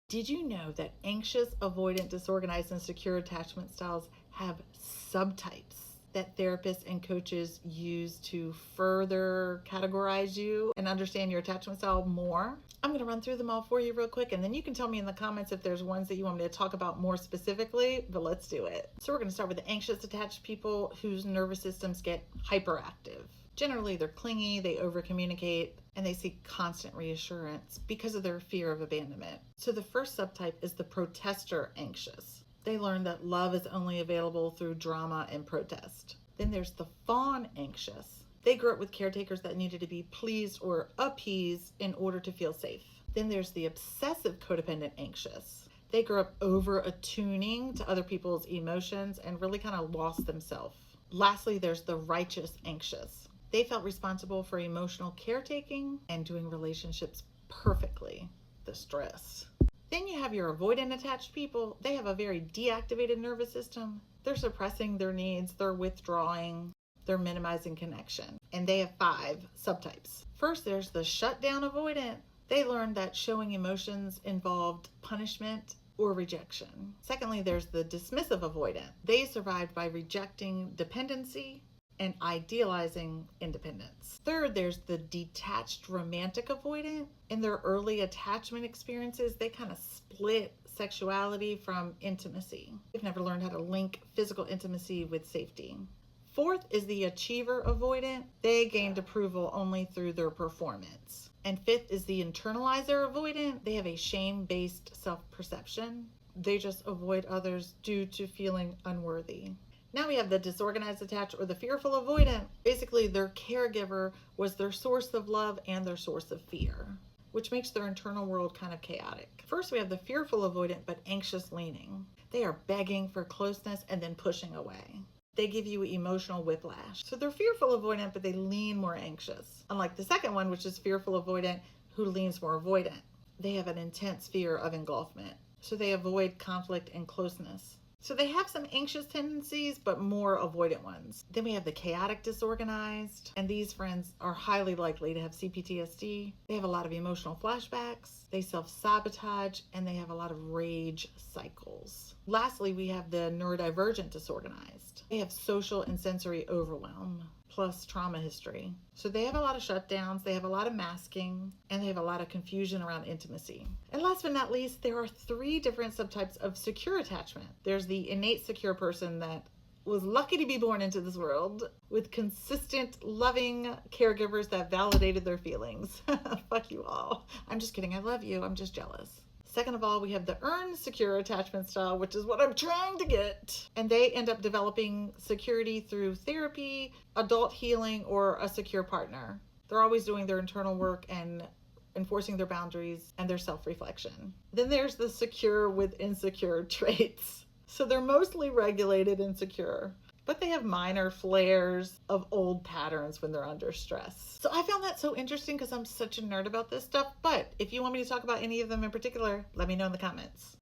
Did you know that anxious, avoidant, disorganized, and secure attachment styles have subtypes that therapists and coaches use to further categorize you and understand your attachment style more? I'm going to run through them all for you real quick, and then you can tell me in the comments if there's ones that you want me to talk about more specifically, but let's do it. So we're going to start with the anxious attached people whose nervous systems get hyperactive. Generally, they're clingy, they over-communicate, and they seek constant reassurance because of their fear of abandonment. So the first subtype is the protester anxious. They learn that love is only available through drama and protest. Then there's the fawn anxious. They grew up with caretakers that needed to be pleased or appeased in order to feel safe. Then there's the obsessive codependent anxious. They grew up over attuning to other people's emotions and really kind of lost themselves. Lastly, there's the righteous anxious. They felt responsible for emotional caretaking and doing relationships perfectly. The stress. Then you have your avoidant attached people. They have a very deactivated nervous system. They're suppressing their needs, they're withdrawing, they're minimizing connection. And they have 5 subtypes. First, there's the shutdown avoidant. They learned that showing emotions involved punishment or rejection. Secondly, there's the dismissive avoidant. They survived by rejecting dependency and idealizing independence. Third, there's the detached romantic avoidant. In their early attachment experiences, they kind of split sexuality from intimacy. They've never learned how to link physical intimacy with safety. Fourth is the achiever avoidant. They gained approval only through their performance. And fifth is the internalizer avoidant. They have a shame-based self-perception. They just avoid others due to feeling unworthy. Now we have the disorganized attached or the fearful avoidant. Basically, their caregiver was their source of love and their source of fear, which makes their internal world kind of chaotic. First, we have the fearful avoidant but anxious leaning. They are begging for closeness and then pushing away. They give you emotional whiplash. So they're fearful avoidant, but they lean more anxious. Unlike the second one, which is fearful avoidant, who leans more avoidant. They have an intense fear of engulfment. So they avoid conflict and closeness. So they have some anxious tendencies, but more avoidant ones. Then we have the chaotic disorganized, and these friends are highly likely to have CPTSD. They have a lot of emotional flashbacks, they self-sabotage, and they have a lot of rage cycles. Lastly, we have the neurodivergent disorganized. They have social and sensory overwhelm, plus trauma history. So they have a lot of shutdowns, they have a lot of masking, and they have a lot of confusion around intimacy. And last but not least, there are 3 different subtypes of secure attachment. There's the innate secure person that was lucky to be born into this world with consistent, loving caregivers that validated their feelings. Fuck you all. I'm just kidding. I love you. I'm just jealous. Second of all, we have the earned secure attachment style, which is what I'm trying to get. And they end up developing security through therapy, adult healing, or a secure partner. They're always doing their internal work and enforcing their boundaries and their self-reflection. Then there's the secure with insecure traits. So they're mostly regulated and secure, but they have minor flares of old patterns when they're under stress. So I found that so interesting because I'm such a nerd about this stuff. But if you want me to talk about any of them in particular, let me know in the comments.